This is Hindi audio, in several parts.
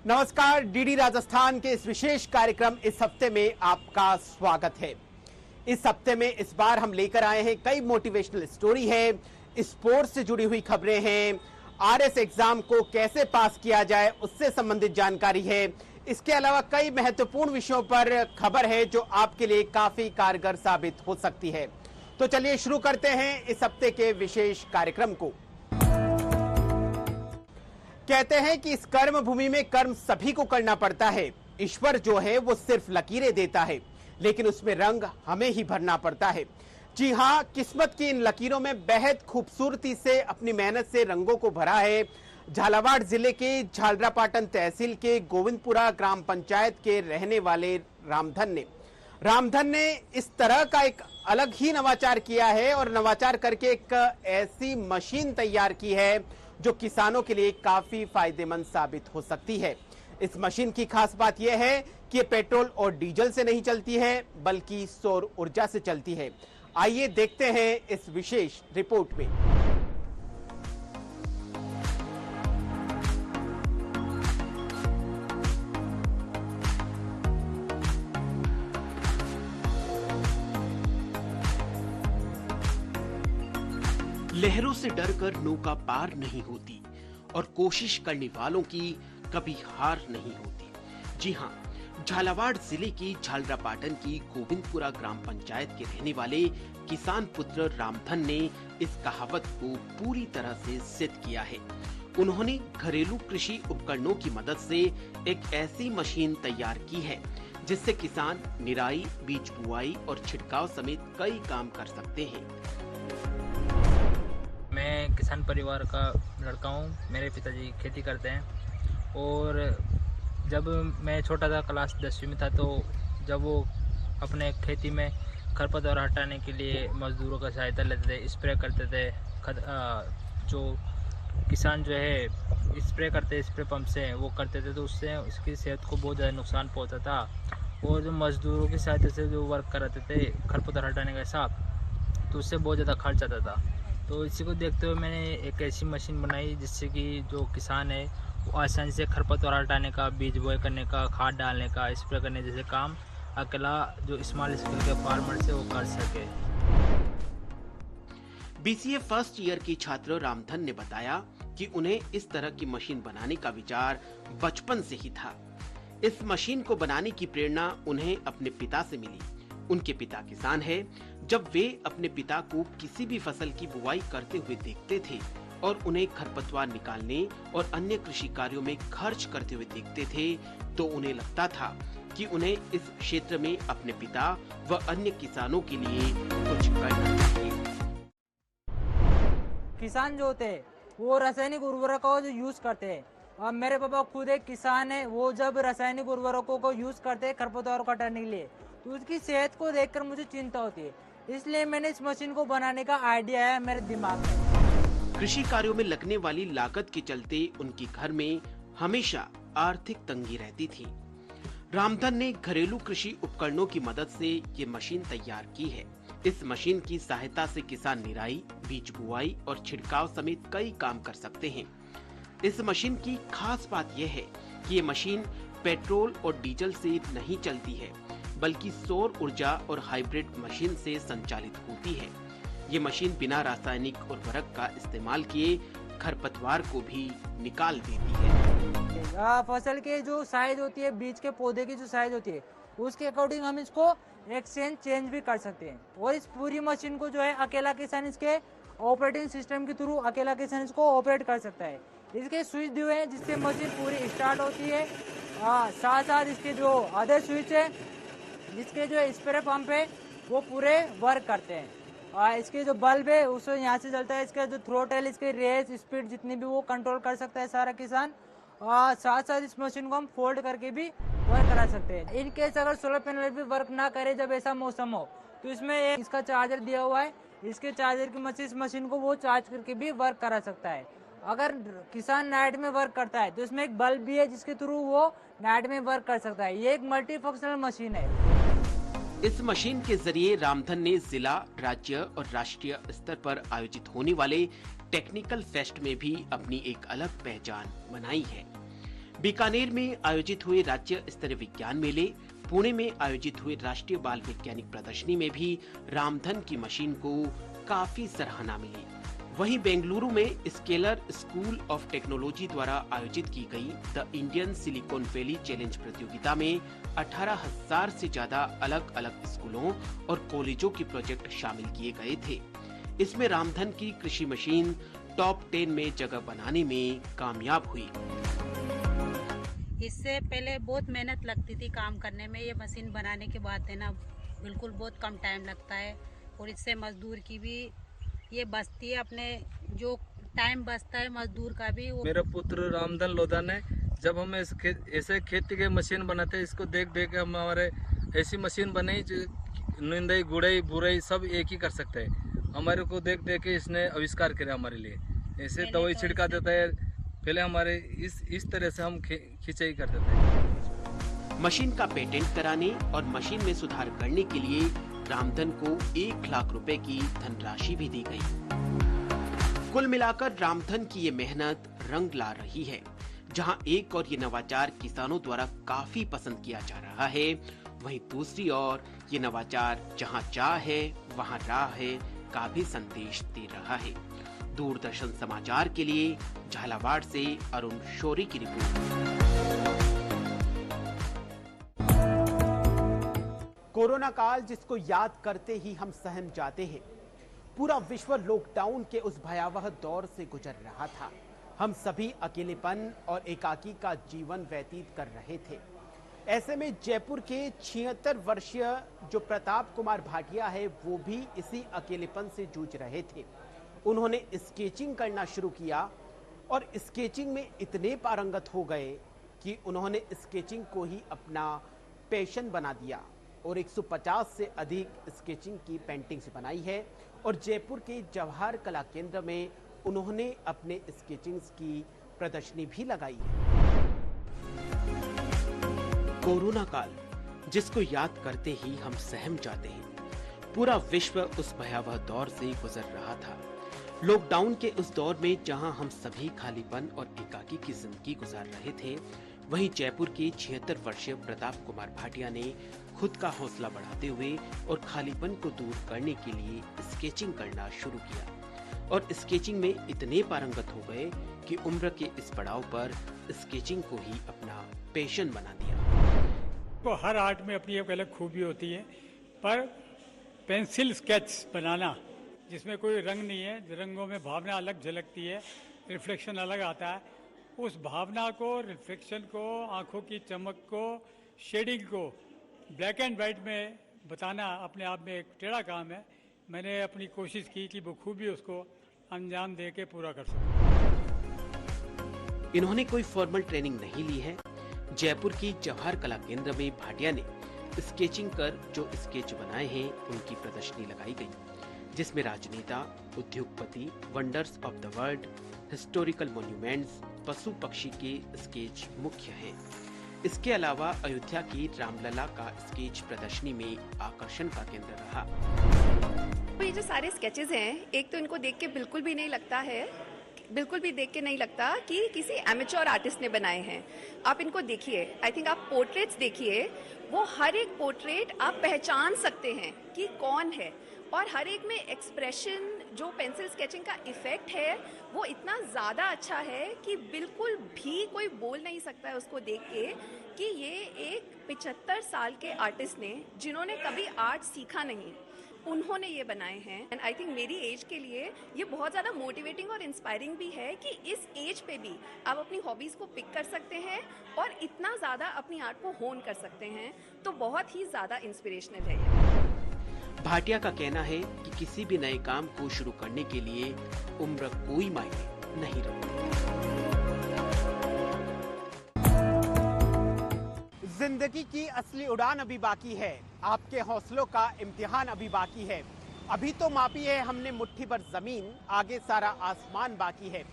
नमस्कार, डीडी राजस्थान के इस विशेष कार्यक्रम इस हफ्ते में आपका स्वागत है। इस हफ्ते में इस बार हम लेकर आए हैं कई मोटिवेशनल स्टोरी है, स्पोर्ट्स से जुड़ी हुई खबरें हैं, आरएस एग्जाम को कैसे पास किया जाए उससे संबंधित जानकारी है। इसके अलावा कई महत्वपूर्ण विषयों पर खबर है जो आपके लिए काफी कारगर साबित हो सकती है। तो चलिए शुरू करते हैं इस हफ्ते के विशेष कार्यक्रम को। कहते हैं कि इस कर्म भूमि में कर्म सभी को करना पड़ता है। ईश्वर जो है वो सिर्फ लकीरें देता है, लेकिन उसमें रंग हमें ही भरना पड़ता है। जी हाँ, किस्मत की इन लकीरों में बेहद खूबसूरती से अपनी मेहनत से रंगों को भरा है झालावाड़ जिले के झालरापाटन तहसील के गोविंदपुरा ग्राम पंचायत के रहने वाले रामधन ने इस तरह का एक अलग ही नवाचार किया है और नवाचार करके एक ऐसी मशीन तैयार की है जो किसानों के लिए काफी फायदेमंद साबित हो सकती है। इस मशीन की खास बात यह है कि ये पेट्रोल और डीजल से नहीं चलती है बल्कि सौर ऊर्जा से चलती है। आइए देखते हैं इस विशेष रिपोर्ट में। लहरों से डरकर नौका पार नहीं होती और कोशिश करने वालों की कभी हार नहीं होती। जी हाँ, झालावाड़ जिले की झालरापाटन की गोविंदपुरा ग्राम पंचायत के रहने वाले किसान पुत्र रामधन ने इस कहावत को पूरी तरह से सिद्ध किया है। उन्होंने घरेलू कृषि उपकरणों की मदद से एक ऐसी मशीन तैयार की है जिससे किसान निराई, बीज बुआई और छिड़काव समेत कई काम कर सकते हैं। मैं किसान परिवार का लड़का हूँ। मेरे पिताजी खेती करते हैं और जब मैं छोटा था, क्लास 10वीं में था, तो जब वो अपने खेती में खरपतवार हटाने के लिए मजदूरों का सहायता लेते थे, स्प्रे करते थे। जो किसान जो है स्प्रे पंप से वो करते थे, तो उससे उसकी सेहत को बहुत ज़्यादा नुकसान पहुँचता था। और जो मजदूरों की सहायता से जो वर्क कराते थे खरपतवार हटाने का साथ, तो उससे बहुत ज़्यादा खर्च आता था। तो इसी को देखते हुए मैंने एक ऐसी मशीन बनाई जिससे कि जो किसान है वो आसानी से खरपतवार हटाने का, बीज बोए करने का, खाद डालने का, स्प्रे करने जैसे काम अकेला जो स्मॉल स्केल के फार्मर से वो कर सके। बीसीए फर्स्ट ईयर की छात्र रामधन ने बताया कि उन्हें इस तरह की मशीन बनाने का विचार बचपन से ही था। इस मशीन को बनाने की प्रेरणा उन्हें अपने पिता से मिली। उनके पिता किसान हैं। जब वे अपने पिता को किसी भी फसल की बुआई करते हुए देखते थे और उन्हें खरपतवार निकालने और अन्य कृषि कार्यों में खर्च करते हुए देखते थे, तो उन्हें लगता था कि उन्हें इस क्षेत्र में अपने पिता व अन्य किसानों के लिए कुछ करना चाहिए। किसान जो होते हैं वो रासायनिक उर्वरकों को यूज करते हैं। और मेरे पापा खुद एक किसान है, वो जब रासायनिक उर्वरकों को यूज करते हैं खरपतवार को हटाने के लिए, तो उसकी सेहत को देखकर मुझे चिंता होती है। इसलिए मैंने इस मशीन को बनाने का आइडिया है मेरे दिमाग में। कृषि कार्यों में लगने वाली लागत के चलते उनके घर में हमेशा आर्थिक तंगी रहती थी। रामधन ने घरेलू कृषि उपकरणों की मदद से ये मशीन तैयार की है। इस मशीन की सहायता से किसान निराई, बीज बुआई और छिड़काव समेत कई काम कर सकते हैं। इस मशीन की खास बात यह है कि ये मशीन पेट्रोल और डीजल से नहीं चलती है बल्कि सौर ऊर्जा और हाइब्रिड मशीन से संचालित होती है। ये मशीन बिना रासायनिक उर्वरक का इस्तेमाल किए खरपतवार को भी निकाल देती है। फसल के जो साइज होती है, बीज के पौधे की जो साइज होती है, उसके अकॉर्डिंग हम इसको एक्सचेंज चेंज भी कर सकते हैं। और इस पूरी मशीन को जो है अकेला किसान इसके ऑपरेटिंग सिस्टम के थ्रू अकेला किसान इसको ऑपरेट कर सकता है। इसके स्विच दिए हैं जिससे मशीन पूरी स्टार्ट होती है। साथ साथ इसके जो अदर स्विच है जिसके जो स्प्रे पंप है वो पूरे वर्क करते हैं। इसके जो बल्ब है उससे यहाँ से चलता है। इसका जो थ्रोटल, इसके रेस, स्पीड जितनी भी वो कंट्रोल कर सकता है सारा किसान। साथ साथ इस मशीन को हम फोल्ड करके भी वर्क करा सकते हैं। इन केस अगर सोलर पैनल भी वर्क ना करे जब ऐसा मौसम हो, तो इसमें एक इसका चार्जर दिया हुआ है। इसके चार्जर की मदद से इस मशीन को वो चार्ज करके भी वर्क करा सकता है। अगर किसान नाइट में वर्क करता है तो इसमें एक बल्ब भी है जिसके थ्रू वो नाइट में वर्क कर सकता है। ये एक मल्टी फंक्शनल मशीन है। इस मशीन के जरिए रामधन ने जिला, राज्य और राष्ट्रीय स्तर पर आयोजित होने वाले टेक्निकल फेस्ट में भी अपनी एक अलग पहचान बनाई है। बीकानेर में आयोजित हुए राज्य स्तरीय विज्ञान मेले, पुणे में आयोजित हुए राष्ट्रीय बाल वैज्ञानिक प्रदर्शनी में भी रामधन की मशीन को काफी सराहना मिली। वहीं बेंगलुरु में स्केलर स्कूल ऑफ टेक्नोलॉजी द्वारा आयोजित की गई the Indian silicon valley challenge प्रतियोगिता में 18,000 से ज्यादा अलग अलग स्कूलों और कॉलेजों के प्रोजेक्ट शामिल किए गए थे। इसमें रामधन की कृषि मशीन टॉप 10 में जगह बनाने में कामयाब हुई। इससे पहले बहुत मेहनत लगती थी काम करने में, ये मशीन बनाने के बाद है ना बिल्कुल बहुत कम टाइम लगता है और इससे मजदूर की भी ये बचती है, अपने जो टाइम बचता है मजदूर का भी। मेरा पुत्र रामधन लोधन है। जब हम ऐसे खेती के मशीन बनाते हैं, इसको देख देख के हम हमारे ऐसी मशीन बनाई जो निंदाई गुड़ाई बुराई सब एक ही कर सकते हैं। हमारे को देख देख के इसने आविष्कार किया हमारे लिए। ऐसे दवाई छिड़का देता है, पहले हमारे इस तरह से हम खिंचाई कर देते हैं। मशीन का पेटेंट कराने और मशीन में सुधार करने के लिए रामधन को 1 लाख रुपए की धनराशि भी दी गई। कुल मिलाकर रामधन की ये मेहनत रंग ला रही है। जहां एक और ये नवाचार किसानों द्वारा काफी पसंद किया जा रहा है, वहीं दूसरी ओर ये नवाचार जहां चाह है वहां राह है का भी संदेश दे रहा है। दूरदर्शन समाचार के लिए झालावाड़ से अरुण शौरी की रिपोर्ट। कोरोना काल जिसको याद करते ही हम सहम जाते हैं। पूरा विश्व लॉकडाउन के उस भयावह दौर से गुजर रहा था। हम सभी अकेलेपन और एकाकी का जीवन व्यतीत कर रहे थे। ऐसे में जयपुर के 76 वर्षीय जो प्रताप कुमार भाटिया है, वो भी इसी अकेलेपन से जूझ रहे थे। उन्होंने स्केचिंग करना शुरू किया और स्केचिंग में इतने पारंगत हो गए कि उन्होंने स्केचिंग को ही अपना पैशन बना दिया और 150 से अधिक स्केचिंग की पेंटिंग्स बनाई है और जयपुर के जवाहर कला केंद्र में उन्होंने अपने स्केचिंग्स की प्रदर्शनी भी लगाई है। कोरोना काल जिसको याद करते ही हम सहम जाते हैं। पूरा विश्व उस भयावह दौर से गुजर रहा था। लॉकडाउन के उस दौर में जहां हम सभी खालीपन और एकाकी की जिंदगी गुजार रहे थे, वहीं जयपुर के 76 वर्षीय प्रताप कुमार भाटिया ने खुद का हौसला बढ़ाते हुए और खालीपन को दूर करने के लिए स्केचिंग करना शुरू किया और स्केचिंग में इतने पारंगत हो गए कि उम्र के इस पड़ाव पर स्केचिंग को ही अपना पैशन बना दिया। तो हर आर्ट में अपनी एक अलग खूबी होती है, पर पेंसिल स्केच बनाना जिसमें कोई रंग नहीं है, रंगों में भावना अलग झलकती है, रिफ्लेक्शन अलग आता है, उस भावना को, रिफ्लेक्शन को, आंखों की चमक को, शेडिंग को ब्लैक एंड वाइट में बताना अपने आप में एक टेढ़ा काम है। मैंने अपनी कोशिश की कि बखूबी उसको अंजाम दे के पूरा कर सकूं। इन्होंने कोई फॉर्मल ट्रेनिंग नहीं ली है। जयपुर की जवाहर कला केंद्र में भाटिया ने स्केचिंग कर जो स्केच बनाए हैं उनकी प्रदर्शनी लगाई गई, जिसमें राजनेता, उद्योगपति, wonders of the world, historical monuments, पशु पक्षी के स्केच मुख्य हैं। इसके अलावा अयोध्या की रामलला का स्केच प्रदर्शनी में आकर्षण का केंद्र रहा। ये जो सारे स्केचेस हैं, एक तो इनको देख के बिल्कुल भी देख के नहीं लगता कि किसी एमेच्योर आर्टिस्ट ने बनाए हैं। आप इनको देखिए, आई थिंक आप पोर्ट्रेट्स देखिए, वो हर एक पोर्ट्रेट आप पहचान सकते हैं कि कौन है, और हर एक में एक्सप्रेशन, जो पेंसिल स्केचिंग का इफेक्ट है वो इतना ज़्यादा अच्छा है कि बिल्कुल भी कोई बोल नहीं सकता है उसको देख के कि ये एक 75 साल के आर्टिस्ट ने, जिन्होंने कभी आर्ट सीखा नहीं, उन्होंने ये बनाए हैं। एंड आई थिंक मेरी एज के लिए ये बहुत ज़्यादा मोटिवेटिंग और इंस्पायरिंग भी है कि इस एज पे भी आप अपनी हॉबीज़ को पिक कर सकते हैं और इतना ज़्यादा अपनी आर्ट को होन कर सकते हैं, तो बहुत ही ज़्यादा इंस्पिरेशनल है ये। भाटिया का कहना है कि किसी भी नए काम को शुरू करने के लिए उम्र कोई मायने नहीं रखती। जिंदगी की असली उड़ान अभी बाकी है, आपके हौसलों का इम्तिहान अभी बाकी है। अभी तो मापी है हमने मुट्ठी भर जमीन, आगे सारा आसमान बाकी है।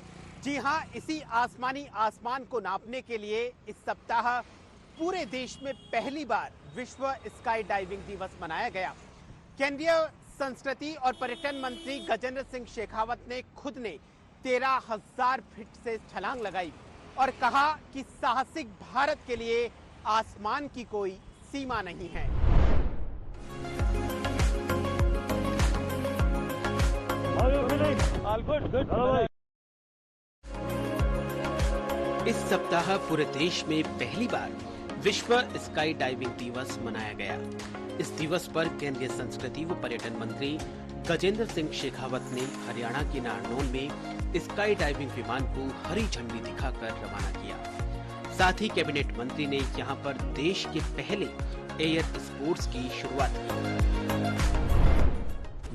जी हाँ, इसी आसमानी आसमान को नापने के लिए इस सप्ताह पूरे देश में पहली बार विश्व स्काई डाइविंग दिवस मनाया गया। केंद्रीय संस्कृति और पर्यटन मंत्री गजेंद्र सिंह शेखावत ने खुद ने 13,000 फीट से छलांग लगाई और कहा कि साहसिक भारत के लिए आसमान की कोई सीमा नहीं है। इस सप्ताह पूरे देश में पहली बार विश्व स्काई डाइविंग दिवस मनाया गया। इस दिवस पर केंद्रीय संस्कृति व पर्यटन मंत्री गजेंद्र सिंह शेखावत ने हरियाणा के नारनौल में स्काई डाइविंग विमान को हरी झंडी दिखाकर रवाना किया। साथ ही कैबिनेट मंत्री ने यहां पर देश के पहले एयर स्पोर्ट्स की शुरुआत की।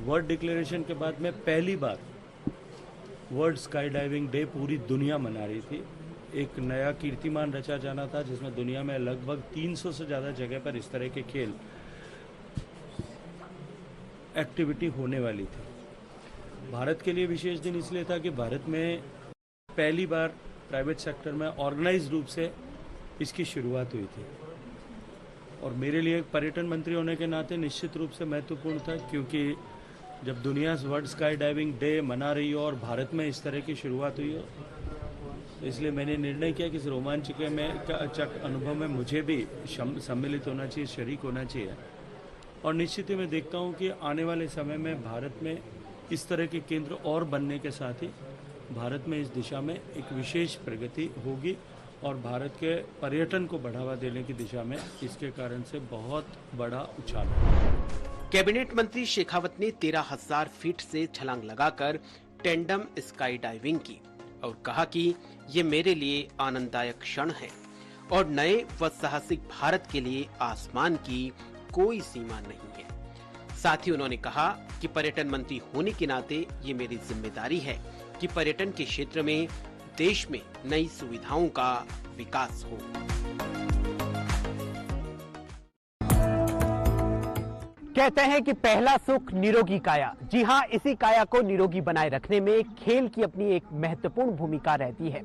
वर्ल्ड डिक्लेरेशन के बाद में पहली बार वर्ल्ड स्काई डाइविंग डे पूरी दुनिया मना रही थी। एक नया कीर्तिमान रचा जाना था जिसमें दुनिया में लगभग 300 से ज़्यादा जगह पर इस तरह के खेल एक्टिविटी होने वाली थी। भारत के लिए विशेष दिन इसलिए था कि भारत में पहली बार प्राइवेट सेक्टर में ऑर्गेनाइज्ड रूप से इसकी शुरुआत हुई थी और मेरे लिए पर्यटन मंत्री होने के नाते निश्चित रूप से महत्वपूर्ण था, क्योंकि जब दुनिया वर्ल्ड स्काई डाइविंग डे मना रही हो और भारत में इस तरह की शुरुआत हुई हो, तो इसलिए मैंने निर्णय किया कि इस रोमांचक अनुभव में मुझे भी सम्मिलित होना चाहिए, शरीक होना चाहिए। और निश्चित ही मैं देखता हूं कि आने वाले समय में भारत में इस तरह के केंद्र और बनने के साथ ही भारत में इस दिशा में एक विशेष प्रगति होगी और भारत के पर्यटन को बढ़ावा देने की दिशा में इसके कारण से बहुत बड़ा उछाल है। कैबिनेट मंत्री शेखावत ने 13,000 फीट से छलांग लगाकर टेंडम स्काई डाइविंग की और कहा कि ये मेरे लिए आनंददायक क्षण है और नए व साहसिक भारत के लिए आसमान की कोई सीमा नहीं है। साथ ही उन्होंने कहा कि पर्यटन मंत्री होने के नाते ये मेरी जिम्मेदारी है कि पर्यटन के क्षेत्र में देश में नई सुविधाओं का विकास हो। कहते हैं कि पहला सुख निरोगी काया। जी हाँ, इसी काया को निरोगी बनाए रखने में खेल की अपनी एक महत्वपूर्ण भूमिका रहती है।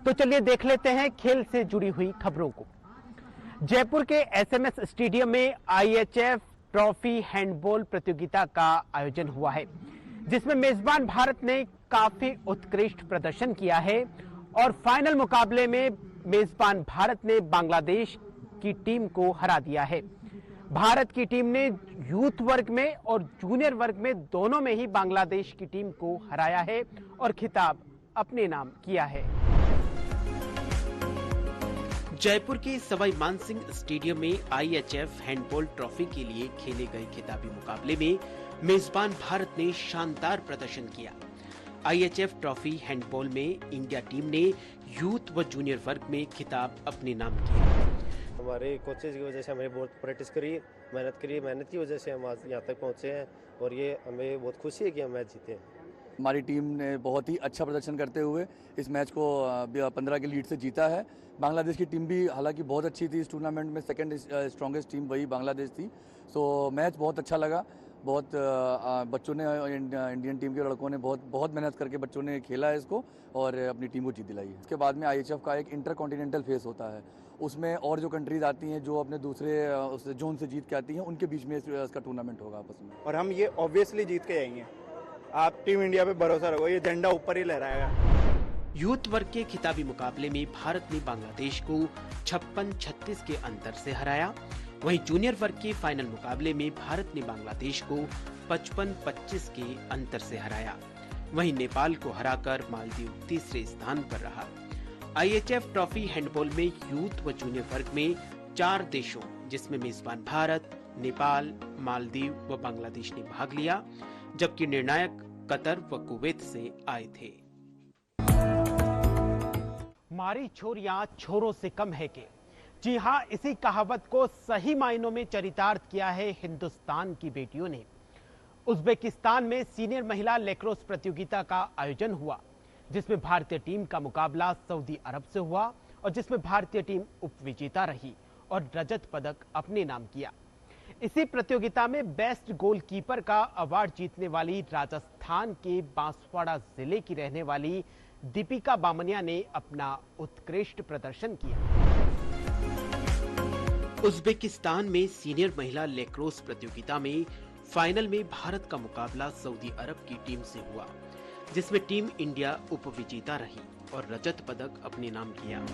तो चलिए देख लेते हैं खेल से जुड़ी हुई खबरों को। जयपुर के एसएमएस स्टेडियम में आईएचएफ ट्रॉफी हैंडबॉल प्रतियोगिता का आयोजन हुआ है, जिसमें मेजबान भारत ने काफी उत्कृष्ट प्रदर्शन किया है और फाइनल मुकाबले में मेजबान भारत ने बांग्लादेश की टीम को हरा दिया है। भारत की टीम ने यूथ वर्ग में और जूनियर वर्ग में दोनों में ही बांग्लादेश की टीम को हराया है और खिताब अपने नाम किया है। जयपुर के सवाई मानसिंह स्टेडियम में आईएचएफ हैंडबॉल ट्रॉफी के लिए खेले गए खिताबी मुकाबले में मेजबान भारत ने शानदार प्रदर्शन किया। आईएचएफ ट्रॉफी हैंडबॉल में इंडिया टीम ने यूथ व जूनियर वर्ग में खिताब अपने नाम किया। हमारे कोचेज की वजह से हमें बहुत प्रैक्टिस करी, मेहनत की वजह से हम आज यहाँ तक पहुँचे हैं और ये हमें बहुत खुशी है कि हम मैच जीते हैं। हमारी टीम ने बहुत ही अच्छा प्रदर्शन करते हुए इस मैच को 15 के लीड से जीता है। बांग्लादेश की टीम भी हालांकि बहुत अच्छी थी, इस टूर्नामेंट में सेकंड स्ट्रॉन्गेस्ट टीम वही बांग्लादेश थी। सो मैच बहुत अच्छा लगा। बहुत बच्चों ने, इंडियन टीम के लड़कों ने बहुत मेहनत करके बच्चों ने खेला है इसको और अपनी टीम को जीत दिलाई है। इसके बाद में आईएचएफ का एक इंटर कॉन्टिनेंटल फेस होता है, उसमें और जो कंट्रीज आती हैं जो अपने दूसरे जोन से जीत के आती हैं उनके बीच में इसका टूर्नामेंट होगा आपस में, और हम ये ऑब्वियसली जीत के जाएंगे। आप टीम इंडिया पे भरोसा रखो, ये झंडा ऊपर ही लहराएगा। यूथ वर्ग के खिताबी मुकाबले में भारत ने बांग्लादेश को 56-36 के अंतर से हराया। वहीं जूनियर वर्ग के फाइनल मुकाबले में भारत ने बांग्लादेश को 55-25 के अंतर से हराया। वहीं नेपाल को हराकर मालदीव तीसरे स्थान पर रहा। आईएचएफ ट्रॉफी हैंडबॉल में यूथ व जूनियर वर्ग में 4 देशों जिसमें मेजबान भारत, नेपाल, मालदीव व बांग्लादेश ने भाग लिया, जबकि निर्णायक कतर व कुवैत से आए थे। मारी छोरियां छोरों से कम है के। जी हाँ, इसी कहावत को सही मायनों में चरितार्थ किया है हिंदुस्तान की बेटियों ने। उज्बेकिस्तान में सीनियर महिला लैक्रोस प्रतियोगिता का आयोजन हुआ, जिसमें भारतीय टीम का मुकाबला सऊदी अरब से हुआ और जिसमें भारतीय टीम उपविजेता रही और रजत पदक अपने नाम किया। इसी प्रतियोगिता में बेस्ट गोलकीपर का अवार्ड जीतने वाली राजस्थान के बांसवाड़ा जिले की रहने वाली दीपिका बामनिया ने अपना उत्कृष्ट प्रदर्शन किया। उज्बेकिस्तान में सीनियर महिला लैक्रोस प्रतियोगिता में फाइनल में भारत का मुकाबला सऊदी अरब की टीम से हुआ, जिसमें टीम इंडिया उपविजेता रही और रजत पदक अपने नाम किया।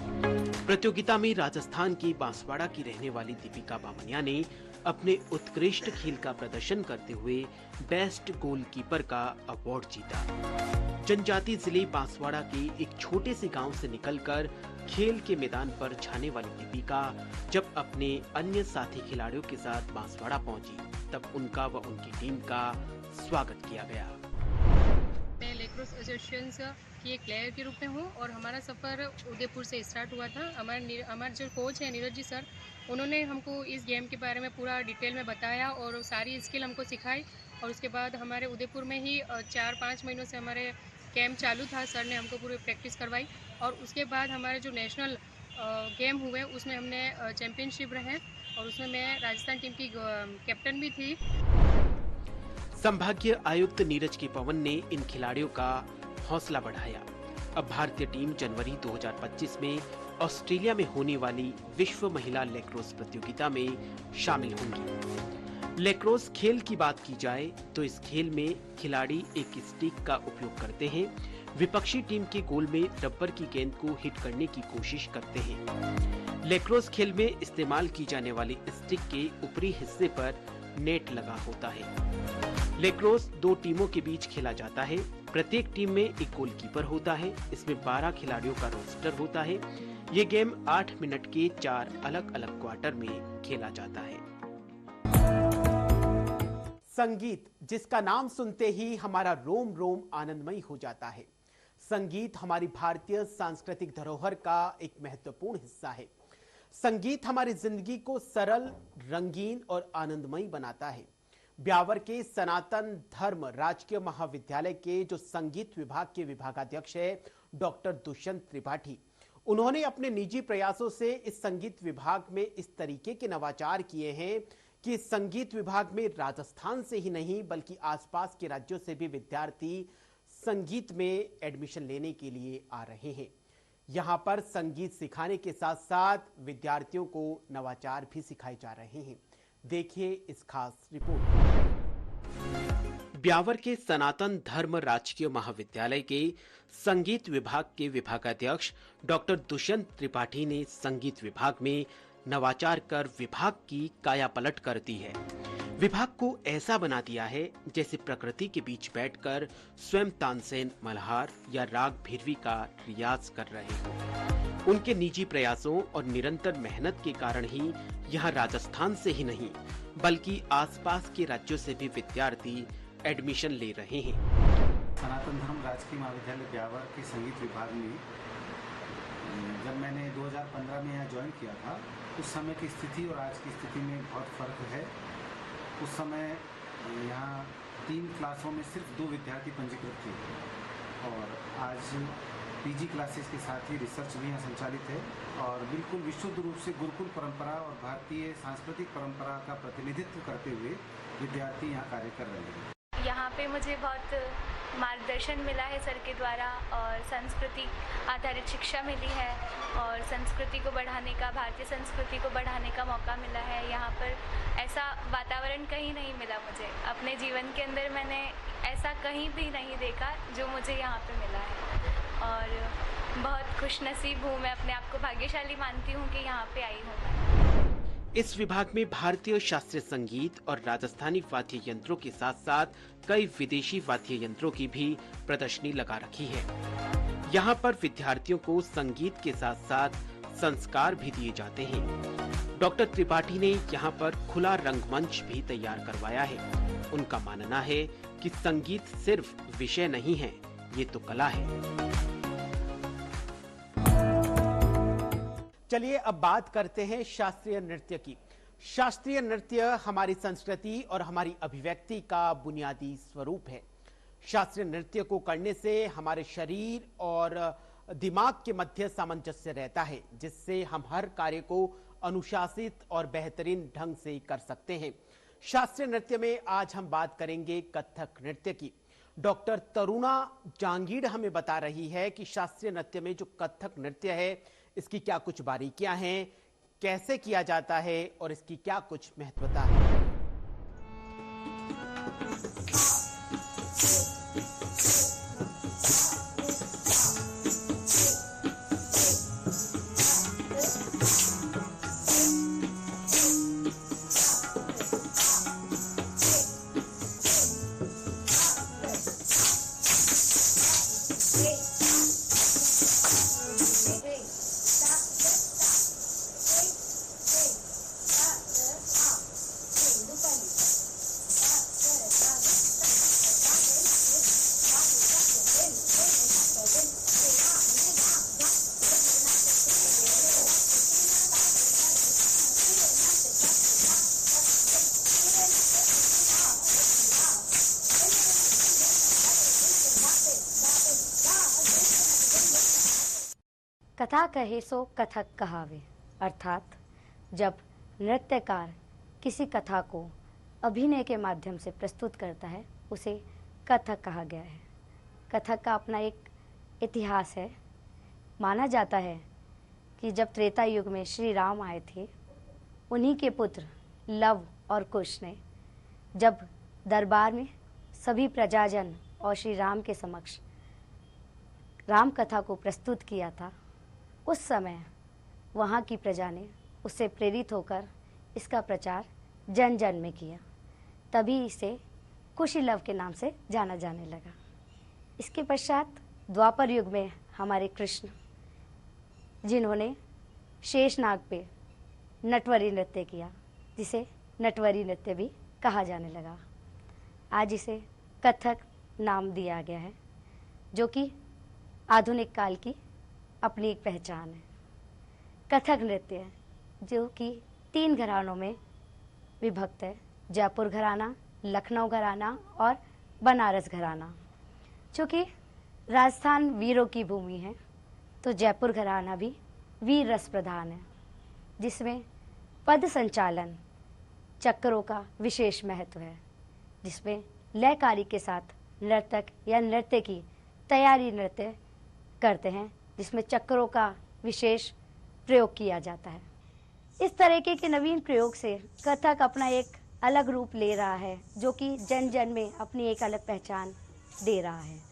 प्रतियोगिता में राजस्थान की बांसवाड़ा की रहने वाली दीपिका बामनिया ने अपने उत्कृष्ट खेल का प्रदर्शन करते हुए बेस्ट गोलकीपर का अवार्ड जीता। जनजातीय जिले बांसवाड़ा के एक छोटे से गांव से निकलकर खेल के मैदान पर जाने वाली दीपिका जब अपने अन्य साथी खिलाड़ियों के साथ बांसवाड़ा पहुंची, तब उनका व उनकी टीम का स्वागत किया गया। मैं लैक्रोस एसोसिएशन की एक प्लेयर के रूप में हूँ और हमारा सफ़र उदयपुर से स्टार्ट हुआ था। हमारे जो कोच हैं नीरज जी सर, उन्होंने हमको इस गेम के बारे में पूरा डिटेल में बताया और सारी स्किल हमको सिखाई। और उसके बाद हमारे उदयपुर में ही 4-5 महीनों से हमारे कैंप चालू था। सर ने हमको पूरी प्रैक्टिस करवाई और उसके बाद हमारे जो नेशनल गेम हुए उसमें हमने चैम्पियनशिप रहे और उसमें मैं राजस्थान टीम की कैप्टन भी थी। संभागीय आयुक्त नीरज के पवन ने इन खिलाड़ियों का हौसला बढ़ाया। अब भारतीय टीम जनवरी 2025 में ऑस्ट्रेलिया में होने वाली विश्व महिला लैक्रोस प्रतियोगिता में शामिल होंगी। लैक्रोस खेल की बात की जाए तो इस खेल में खिलाड़ी एक स्टिक का उपयोग करते हैं, विपक्षी टीम के गोल में रबर की गेंद को हिट करने की कोशिश करते हैं। लैक्रोस खेल में इस्तेमाल की जाने वाली स्टिक के ऊपरी हिस्से पर नेट लगा होता है। लैक्रोस 2 टीमों के बीच खेला जाता है। प्रत्येक टीम में एक गोलकीपर होता है। इसमें 12 खिलाड़ियों का रोस्टर होता है। ये गेम 8 मिनट के 4 अलग-अलग क्वार्टर में खेला जाता है। संगीत, जिसका नाम सुनते ही हमारा रोम रोम आनंदमयी हो जाता है। संगीत हमारी भारतीय सांस्कृतिक धरोहर का एक महत्वपूर्ण हिस्सा है। संगीत हमारी जिंदगी को सरल, रंगीन और आनंदमयी बनाता है। ब्यावर के सनातन धर्म राजकीय महाविद्यालय के जो संगीत विभाग के विभागाध्यक्ष है डॉक्टर दुष्यंत त्रिपाठी, उन्होंने अपने निजी प्रयासों से इस संगीत विभाग में इस तरीके के नवाचार किए हैं कि संगीत विभाग में राजस्थान से ही नहीं बल्कि आसपास के राज्यों से भी विद्यार्थी संगीत में एडमिशन लेने के लिए आ रहे हैं। यहाँ पर संगीत सिखाने के साथ साथ विद्यार्थियों को नवाचार भी सिखाए जा रहे हैं। देखिए इस खास रिपोर्ट। ब्यावर के सनातन धर्म राजकीय महाविद्यालय के संगीत विभाग के विभागाध्यक्ष डॉक्टर दुष्यंत त्रिपाठी ने संगीत विभाग में नवाचार कर विभाग की कायापलट कर दी है। विभाग को ऐसा बना दिया है जैसे प्रकृति के बीच बैठकर स्वयं तानसेन, मल्हार या राग भैरवी का रियाज कर रहे हो। उनके निजी प्रयासों और निरंतर मेहनत के कारण ही यहाँ राजस्थान से ही नहीं बल्कि आसपास के राज्यों से भी विद्यार्थी एडमिशन ले रहे हैं। सनातन धर्म राजकीय महाविद्यालय ब्यावर के संगीत विभाग में जब मैंने 2015 में यहाँ ज्वाइन किया था, उस समय की स्थिति और आज की स्थिति में बहुत फर्क है। उस समय यहाँ 3 क्लासों में सिर्फ 2 विद्यार्थी पंजीकृत थे और आज पीजी क्लासेस के साथ ही रिसर्च भी यहाँ संचालित है और बिल्कुल विशुद्ध रूप से गुरुकुल परंपरा और भारतीय सांस्कृतिक परंपरा का प्रतिनिधित्व करते हुए विद्यार्थी यहाँ कार्य कर रहे हैं। यहाँ पे मुझे बहुत मार्गदर्शन मिला है सर के द्वारा और संस्कृति आधारित शिक्षा मिली है और संस्कृति को बढ़ाने का, भारतीय संस्कृति को बढ़ाने का मौका मिला है। यहाँ पर ऐसा वातावरण कहीं नहीं मिला मुझे। अपने जीवन के अंदर मैंने ऐसा कहीं भी नहीं देखा जो मुझे यहाँ पे मिला है और बहुत खुशनसीब हूँ। मैं अपने आप को भाग्यशाली मानती हूँ कि यहाँ पे आई हूँ। इस विभाग में भारतीय शास्त्रीय संगीत और राजस्थानी वाद्य यंत्रों के साथ साथ कई विदेशी वाद्य यंत्रों की भी प्रदर्शनी लगा रखी है। यहाँ पर विद्यार्थियों को संगीत के साथ साथ संस्कार भी दिए जाते हैं। डॉक्टर त्रिपाठी ने यहाँ पर खुला रंगमंच भी तैयार करवाया है। उनका मानना है कि संगीत सिर्फ विषय नहीं है, ये तो कला है। चलिए अब बात करते हैं शास्त्रीय नृत्य की। शास्त्रीय नृत्य हमारी संस्कृति और हमारी अभिव्यक्ति का बुनियादी स्वरूप है। शास्त्रीय नृत्य को करने से हमारे शरीर और दिमाग के मध्य सामंजस्य रहता है, जिससे हम हर कार्य को अनुशासित और बेहतरीन ढंग से कर सकते हैं। शास्त्रीय नृत्य में आज हम बात करेंगे कथक नृत्य की। डॉक्टर तरुणा जांगीड़ हमें बता रही है कि शास्त्रीय नृत्य में जो कथक नृत्य है इसकी क्या कुछ बारीकियां हैं, कैसे किया जाता है और इसकी क्या कुछ महत्वता है। कथा कहे सो कथक कहावे, अर्थात जब नृत्यकार किसी कथा को अभिनय के माध्यम से प्रस्तुत करता है उसे कथक कहा गया है। कथक का अपना एक इतिहास है। माना जाता है कि जब त्रेता युग में श्री राम आए थे, उन्हीं के पुत्र लव और कुश ने जब दरबार में सभी प्रजाजन और श्री राम के समक्ष राम कथा को प्रस्तुत किया था, उस समय वहाँ की प्रजा ने उससे प्रेरित होकर इसका प्रचार जन जन में किया। तभी इसे कुशी लव के नाम से जाना जाने लगा। इसके पश्चात द्वापर युग में हमारे कृष्ण, जिन्होंने शेषनाग पे नटवरी नृत्य किया, जिसे नटवरी नृत्य भी कहा जाने लगा। आज इसे कथक नाम दिया गया है, जो कि आधुनिक काल की अपनी एक पहचान है। कथक नृत्य जो कि 3 घरानों में विभक्त है, जयपुर घराना, लखनऊ घराना और बनारस घराना। चूँकि राजस्थान वीरों की भूमि है, तो जयपुर घराना भी वीर रस प्रधान है, जिसमें पद संचालन चक्रों का विशेष महत्व है, जिसमें लयकारी के साथ नर्तक या नृत्य की तैयारी नृत्य करते हैं, जिसमें चक्रों का विशेष प्रयोग किया जाता है। इस तरीके के नवीन प्रयोग से कथक अपना एक अलग रूप ले रहा है, जो कि जन जन में अपनी एक अलग पहचान दे रहा है।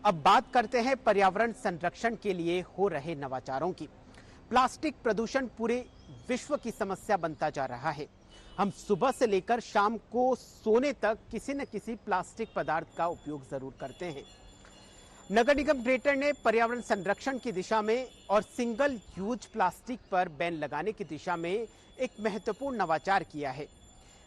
अब बात करते हैं पर्यावरण संरक्षण के लिए हो रहे नवाचारों की। प्लास्टिक प्रदूषण पूरे विश्व की समस्या बनता जा रहा है। हम सुबह से लेकर शाम को सोने तक किसी न किसी प्लास्टिक पदार्थ का उपयोग जरूर करते हैं। नगर निगम ग्रेटर ने पर्यावरण संरक्षण की दिशा में और सिंगल यूज प्लास्टिक पर बैन लगाने की दिशा में एक महत्वपूर्ण नवाचार किया है।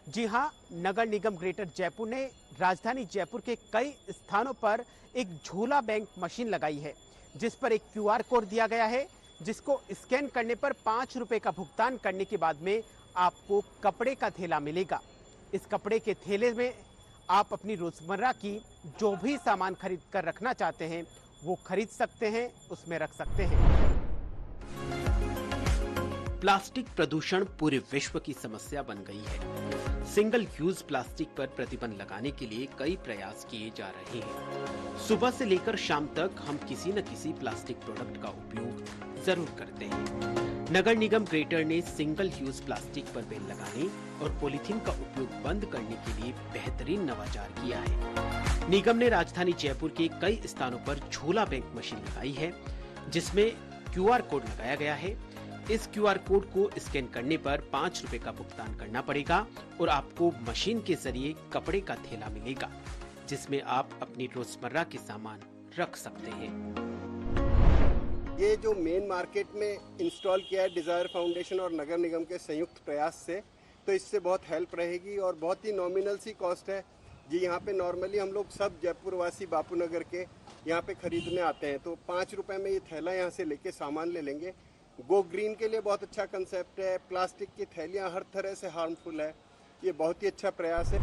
जी हां, नगर निगम ग्रेटर जयपुर ने राजधानी जयपुर के कई स्थानों पर एक झोला बैंक मशीन लगाई है, जिस पर एक QR कोड दिया गया है, जिसको स्कैन करने पर 5 रुपए का भुगतान करने के बाद में आपको कपड़े का थैला मिलेगा। इस कपड़े के थैले में आप अपनी रोजमर्रा की जो भी सामान खरीद कर रखना चाहते हैं वो खरीद सकते हैं, उसमें रख सकते हैं। प्लास्टिक प्रदूषण पूरे विश्व की समस्या बन गई है। सिंगल यूज प्लास्टिक पर प्रतिबंध लगाने के लिए कई प्रयास किए जा रहे हैं। सुबह से लेकर शाम तक हम किसी न किसी प्लास्टिक प्रोडक्ट का उपयोग जरूर करते हैं। नगर निगम ग्रेटर ने सिंगल यूज प्लास्टिक पर बैन लगाने और पॉलीथीन का उपयोग बंद करने के लिए बेहतरीन नवाचार किया है। निगम ने राजधानी जयपुर के कई स्थानों पर झोला बैंक मशीन लगाई है, जिसमें QR कोड लगाया गया है। इस QR कोड को स्कैन करने पर 5 रुपए का भुगतान करना पड़ेगा और आपको मशीन के जरिए कपड़े का थैला मिलेगा, जिसमें आप अपनी रोजमर्रा के सामान रख सकते हैं। ये जो मेन मार्केट में इंस्टॉल किया है डिजायर फाउंडेशन और नगर निगम के संयुक्त प्रयास से, तो इससे बहुत हेल्प रहेगी और बहुत ही नॉमिनल सी कॉस्ट है जी। यहाँ पे नॉर्मली हम लोग सब जयपुर वासी बापू नगर के यहाँ पे खरीदने आते हैं, तो 5 रुपए में ये थैला यहाँ से लेके सामान ले लेंगे। गो ग्रीन के लिए बहुत अच्छा कंसेप्ट है। प्लास्टिक की थैलियाँ हर तरह से हार्मफुल है, ये बहुत ही अच्छा प्रयास है।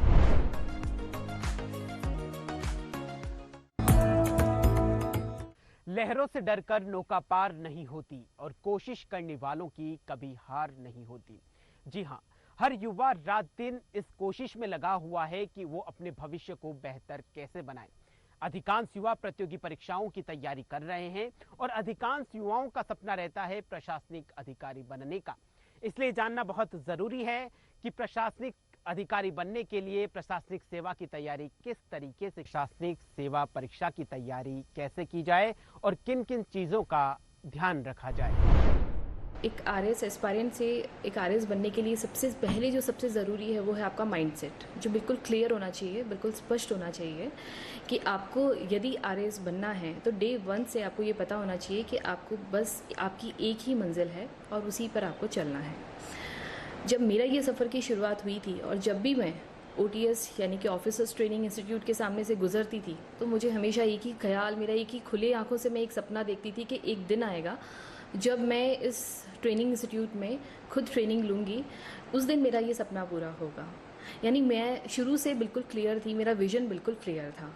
लहरों से डरकर नौका पार नहीं होती और कोशिश करने वालों की कभी हार नहीं होती। जी हाँ, हर युवा रात दिन इस कोशिश में लगा हुआ है कि वो अपने भविष्य को बेहतर कैसे बनाए। अधिकांश युवा प्रतियोगी परीक्षाओं की तैयारी कर रहे हैं और अधिकांश युवाओं का सपना रहता है प्रशासनिक अधिकारी बनने का। इसलिए जानना बहुत जरूरी है कि प्रशासनिक अधिकारी बनने के लिए प्रशासनिक सेवा की तैयारी किस तरीके से, प्रशासनिक सेवा परीक्षा की तैयारी कैसे की जाए और किन किन चीजों का ध्यान रखा जाए। एक RS एस्पायरेंट से एक RS बनने के लिए सबसे पहले जो सबसे ज़रूरी है वो है आपका माइंडसेट, जो बिल्कुल क्लियर होना चाहिए, बिल्कुल स्पष्ट होना चाहिए कि आपको यदि RS बनना है तो डे 1 से आपको ये पता होना चाहिए कि आपको बस आपकी एक ही मंजिल है और उसी पर आपको चलना है। जब मेरा ये सफ़र की शुरुआत हुई थी और जब भी मैं OTS यानी कि ऑफिसर्स ट्रेनिंग इंस्टीट्यूट के सामने से गुजरती थी तो मुझे हमेशा एक ही ख्याल, मेरा एक ही खुले आंखों से मैं एक सपना देखती थी कि एक दिन आएगा जब मैं इस ट्रेनिंग इंस्टीट्यूट में खुद ट्रेनिंग लूँगी, उस दिन मेरा ये सपना पूरा होगा। यानी मैं शुरू से बिल्कुल क्लियर थी, मेरा विज़न बिल्कुल क्लियर था।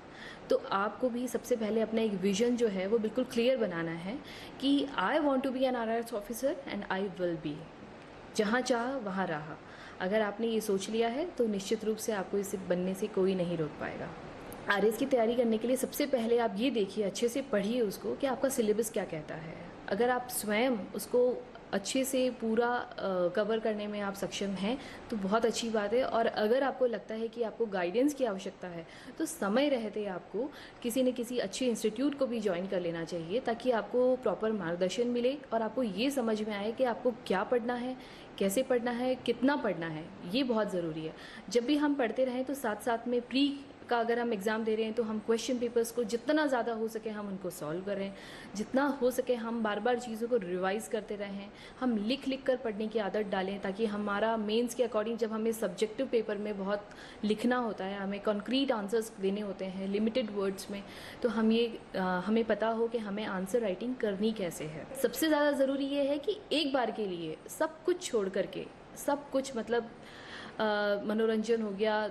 तो आपको भी सबसे पहले अपना एक विज़न जो है वो बिल्कुल क्लियर बनाना है कि I want to be an RRS officer and I will be. जहाँ चाह वहाँ रहा। अगर आपने ये सोच लिया है तो निश्चित रूप से आपको इसे बनने से कोई नहीं रोक पाएगा। RS की तैयारी करने के लिए सबसे पहले आप ये देखिए, अच्छे से पढ़िए उसको कि आपका सिलेबस क्या कहता है। अगर आप स्वयं उसको अच्छे से पूरा कवर करने में आप सक्षम हैं तो बहुत अच्छी बात है। और अगर आपको लगता है कि आपको गाइडेंस की आवश्यकता है तो समय रहते आपको किसी न किसी अच्छे इंस्टीट्यूट को भी ज्वाइन कर लेना चाहिए, ताकि आपको प्रॉपर मार्गदर्शन मिले और आपको ये समझ में आए कि आपको क्या पढ़ना है, कैसे पढ़ना है, कितना पढ़ना है। ये बहुत ज़रूरी है। जब भी हम पढ़ते रहें तो साथ साथ में प्री का अगर हम एग्ज़ाम दे रहे हैं तो हम क्वेश्चन पेपर्स को जितना ज़्यादा हो सके हम उनको सॉल्व करें, जितना हो सके हम बार बार चीज़ों को रिवाइज़ करते रहें, हम लिख लिख कर पढ़ने की आदत डालें, ताकि हमारा मेंस के अकॉर्डिंग जब हमें सब्जेक्टिव पेपर में बहुत लिखना होता है, हमें कॉन्क्रीट आंसर्स देने होते हैं लिमिटेड वर्ड्स में, तो हमें पता हो कि हमें आंसर राइटिंग करनी कैसे है। सबसे ज़्यादा ज़रूरी ये है कि एक बार के लिए सब कुछ छोड़ करके, सब कुछ मतलब मनोरंजन हो गया,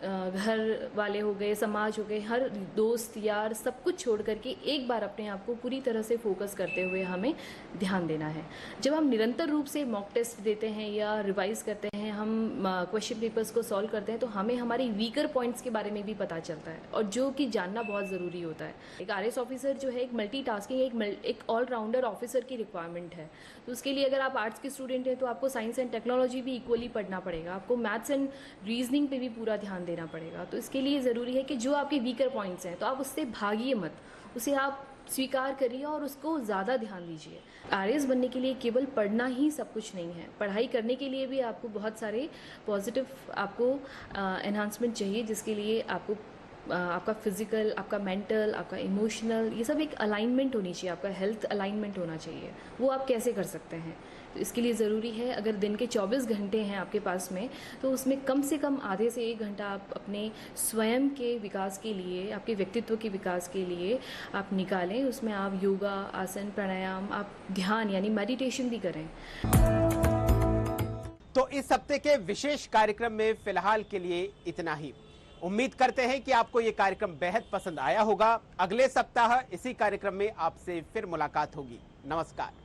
घर वाले हो गए, समाज हो गए, हर दोस्त यार सब कुछ छोड़ करके एक बार अपने आप को पूरी तरह से फोकस करते हुए हमें ध्यान देना है। जब हम निरंतर रूप से मॉक टेस्ट देते हैं या रिवाइज करते हैं, हम क्वेश्चन पेपर्स को सॉल्व करते हैं, तो हमें हमारी वीकर पॉइंट्स के बारे में भी पता चलता है, और जो कि जानना बहुत ज़रूरी होता है। एक RS ऑफिसर जो है एक मल्टीटास्किंग, एक ऑलराउंडर ऑफिसर की रिक्वायरमेंट है। तो उसके लिए अगर आप आर्ट्स के स्टूडेंट हैं तो आपको साइंस एंड टेक्नोलॉजी भी इक्वली पढ़ना पड़ेगा, आपको मैथ्स एंड रीजनिंग पे भी पूरा ध्यान देना पड़ेगा। तो इसके लिए ज़रूरी है कि जो आपके वीकर पॉइंट्स हैं तो आप उससे भागिए मत, उसे आप स्वीकार करिए और उसको ज़्यादा ध्यान दीजिए। RS बनने के लिए केवल पढ़ना ही सब कुछ नहीं है, पढ़ाई करने के लिए भी आपको बहुत सारे पॉजिटिव आपको एनहांसमेंट चाहिए, जिसके लिए आपको आपका फिजिकल, आपका मेंटल, आपका इमोशनल, ये सब एक अलाइनमेंट होनी चाहिए, आपका हेल्थ अलाइनमेंट होना चाहिए। वो आप कैसे कर सकते हैं? तो इसके लिए ज़रूरी है, अगर दिन के 24 घंटे हैं आपके पास में, तो उसमें कम से कम आधे से 1 घंटा आप अपने स्वयं के विकास के लिए, आपके व्यक्तित्व के विकास के लिए आप निकालें। उसमें आप योगा, आसन, प्राणायाम, आप ध्यान यानी मेडिटेशन भी करें। तो इस हफ्ते के विशेष कार्यक्रम में फिलहाल के लिए इतना ही। उम्मीद करते हैं कि आपको ये कार्यक्रम बेहद पसंद आया होगा। अगले सप्ताह इसी कार्यक्रम में आपसे फिर मुलाकात होगी। नमस्कार।